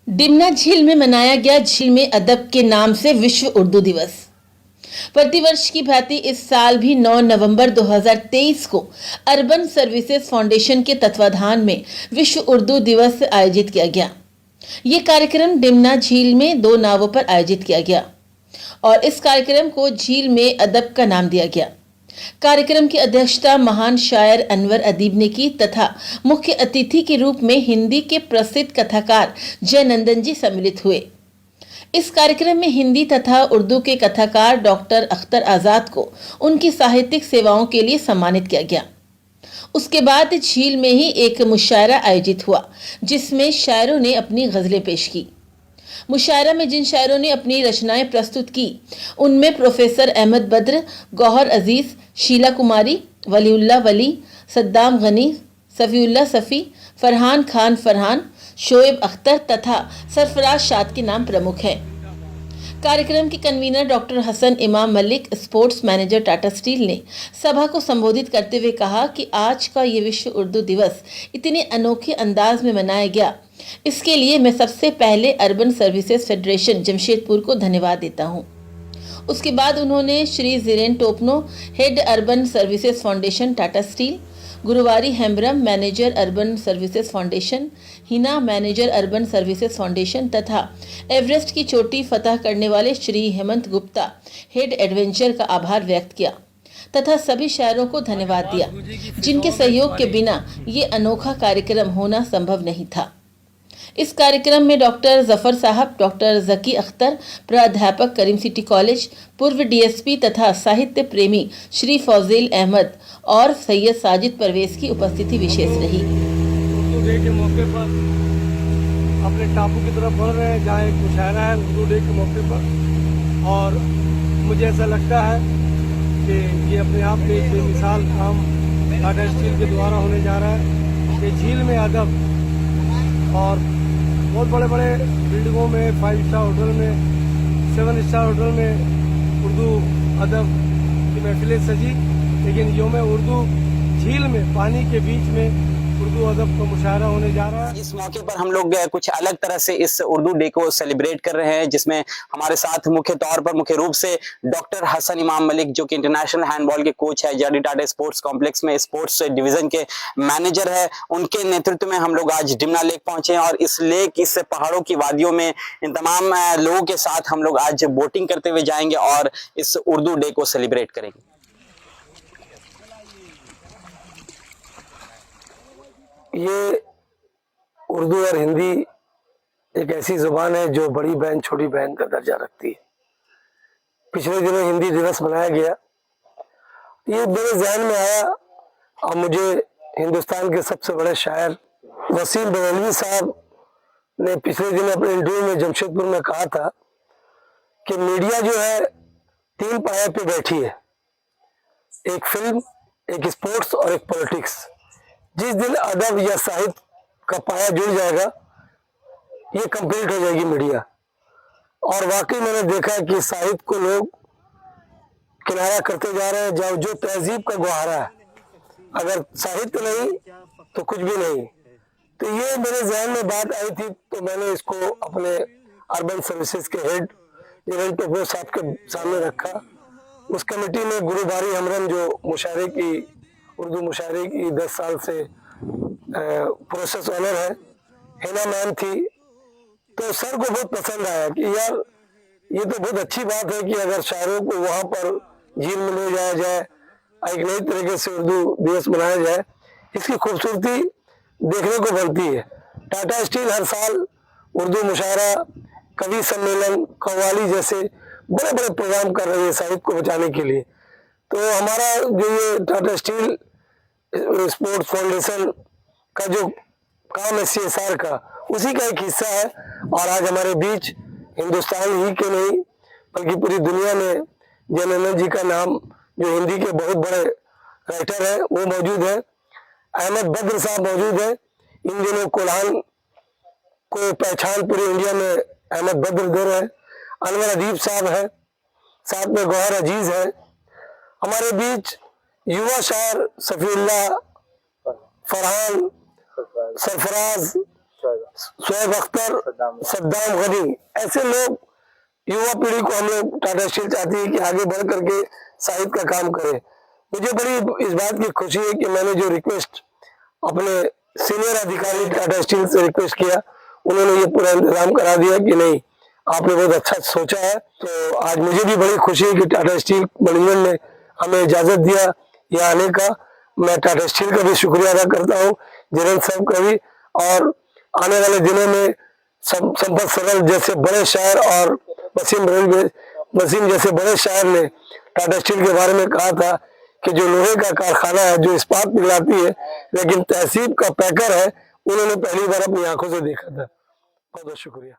डिमना झील में मनाया गया झील में अदब के नाम से विश्व उर्दू दिवस। प्रतिवर्ष की भांति इस साल भी 9 नवंबर 2023 को अर्बन सर्विसेज फाउंडेशन के तत्वाधान में विश्व उर्दू दिवस आयोजित किया गया। ये कार्यक्रम डिमना झील में 2 नावों पर आयोजित किया गया और इस कार्यक्रम को झील में अदब का नाम दिया गया। कार्यक्रम की अध्यक्षता महान शायर अनवर अदीब ने की तथा मुख्य अतिथि के रूप में हिंदी के प्रसिद्ध कथाकार जयनंदन जी सम्मिलित हुए। इस कार्यक्रम में हिंदी तथा उर्दू के कथाकार डॉक्टर अख्तर आजाद को उनकी साहित्यिक सेवाओं के लिए सम्मानित किया गया। उसके बाद झील में ही एक मुशायरा आयोजित हुआ जिसमें शायरों ने अपनी गजलें पेश की। मुशायरा में जिन शायरों ने अपनी रचनाएं प्रस्तुत की उनमें प्रोफेसर अहमद बद्र, गौहर अजीज, शीला कुमारी, वलीउल्लाह वली, सद्दाम गनी, सफीउल्लाह सफ़ी, फरहान खान फरहान, शोएब अख्तर तथा सरफराज शाद के नाम प्रमुख हैं। कार्यक्रम के कन्वीनर डॉक्टर हसन इमाम Malik, sports manager Tata steel ने सभा को संबोधित करते हुए कहा कि आज का ये विश्व उर्दू दिवस इतने अनोखे अंदाज में मनाया गया, इसके लिए मैं सबसे पहले अर्बन सर्विसेज फेडरेशन जमशेदपुर को धन्यवाद देता हूँ। उसके बाद उन्होंने Shri Ziren Topno, head urban services foundation Tata steel, Guruwari Hembram, manager urban services foundation, Hina, manager urban services foundation तथा एवरेस्ट की चोटी फतह करने वाले श्री हेमंत गुप्ता, हेड एडवेंचर का आभार व्यक्त किया तथा सभी शायरों को धन्यवाद दिया जिनके सहयोग के बिना ये अनोखा कार्यक्रम होना संभव नहीं था। इस कार्यक्रम में डॉक्टर जफर साहब, डॉक्टर जकी अख्तर, प्राध्यापक करीम सिटी कॉलेज, पूर्व डीएसपी तथा साहित्य प्रेमी श्री फौजील अहमद और सैयद साजिद परवेज की उपस्थिति विशेष रही। उर्दू डे के मौके पर अपने टापू की तरफ बढ़ रहे हैं जहाँ एक मुशायरा है उर्दू डे के मौके पर, और मुझे ऐसा लगता है कि ये अपने आप में एक बेमिसाल काम टाटा स्टील के द्वारा होने जा रहा है कि झील में अदब और बहुत बड़े बड़े बिल्डिंगों में, 5 स्टार होटल में, 7 स्टार होटल में उर्दू अदब की महफिलें सजी, लेकिन योम उर्दू झील में पानी के बीच में उर्दू अदब का मुशायरा होने जा रहा है। इस मौके पर हम लोग कुछ अलग तरह से इस उर्दू डे को सेलिब्रेट कर रहे हैं, जिसमें हमारे साथ मुख्य रूप से डॉक्टर हसन इमाम मलिक, जो कि इंटरनेशनल हैंडबॉल के कोच है, जेडी टाटा स्पोर्ट्स कॉम्प्लेक्स में स्पोर्ट्स डिवीजन के मैनेजर है, उनके नेतृत्व में हम लोग आज डिमना लेक पहुंचे हैं और इस लेक, इस पहाड़ों की वादियों में इन तमाम लोगों के साथ हम लोग आज बोटिंग करते हुए जाएंगे और इस उर्दू डे को सेलिब्रेट करेंगे। ये उर्दू और हिंदी एक ऐसी जुबान है जो बड़ी बहन छोटी बहन का दर्जा रखती है। पिछले दिनों हिंदी दिवस मनाया गया, ये मेरे ज़हन में आया और मुझे हिंदुस्तान के सबसे बड़े शायर वसीम बरेलवी साहब ने पिछले दिन अपने इंटरव्यू में जमशेदपुर में कहा था कि मीडिया जो है 3 पाए पे बैठी है, एक फिल्म, एक स्पोर्ट्स और एक पॉलिटिक्स। जिस दिन अदब या साहित्य का पाया जुड़ जाएगा ये कंप्लीट हो जाएगी मीडिया। और वाकई मैंने देखा कि साहित्य को लोग किनारा करते जा रहे हैं, जो तहजीब का गुहारा है, अगर साहित्य नहीं तो कुछ भी नहीं। तो ये मेरे जहन में बात आई थी तो मैंने इसको अपने अर्बन सर्विसेज के हेड ज़ीरेन टोपनो साहब के सामने रखा। उस कमेटी में गुरुवारी हेम्ब्रम, जो मुशायरे की उर्दू मुशायरे की 10 साल से प्रोसेस ऑनर है, हिना मैम थी। तो सर को बहुत पसंद आया कि यार ये तो बहुत अच्छी बात है कि अगर शायरों को वहाँ पर झील में ले जाया जाए, एक नई तरीके से उर्दू दिवस मनाया जाए, इसकी खूबसूरती देखने को बनती है। टाटा स्टील हर साल उर्दू मुशायरा, कवि सम्मेलन, कव्वाली जैसे बड़े बड़े प्रोग्राम कर रही है साहित्य को बचाने के लिए। तो हमारा जो ये टाटा स्टील स्पोर्ट्स फाउंडेशन का जो काम है CSR का, उसी का एक हिस्सा है। और आज हमारे बीच हिंदुस्तान ही के नहीं बल्कि पूरी दुनिया में जयनंदन जी का नाम, जो हिंदी के बहुत बड़े राइटर है, वो मौजूद है। अहमद बद्र साहब मौजूद है। इन दिनों कोल्हान को पहचान पूरे इंडिया में अहमद बद्र दे रहे हैं। अनवर अदीब साहब है, साथ में गौहर अजीज है। हमारे बीच युवा शायर सफीउल्लाह, फरहान, सरफराज, शोएब अख्तर, सद्दाम गनी, ऐसे लोग युवा पीढ़ी को हम लोग टाटा स्टील चाहती है कि आगे बढ़ करके साहित्य का काम करे। मुझे बड़ी इस बात की खुशी है कि मैंने जो रिक्वेस्ट अपने सीनियर अधिकारी टाटा स्टील से रिक्वेस्ट किया, उन्होंने ये पूरा इंतजाम करा दिया कि नहीं आपने बहुत अच्छा सोचा है। तो आज मुझे भी बड़ी खुशी है कि टाटा स्टील मैनेजमेंट ने हमें इजाजत दिया यहाँ आने का। मैं टाटा स्टील का भी शुक्रिया अदा करता हूँ, जिनेंद्र साहब का भी, और आने वाले दिनों में संपत सरल जैसे बड़े शायर और वसीम जैसे बड़े शायर ने टाटा स्टील के बारे में कहा था कि जो लोहे का कारखाना है, जो इस्पात पिघलाती है लेकिन तहसीब का पैकर है, उन्होंने पहली बार अपनी आंखों से देखा था। बहुत बहुत शुक्रिया।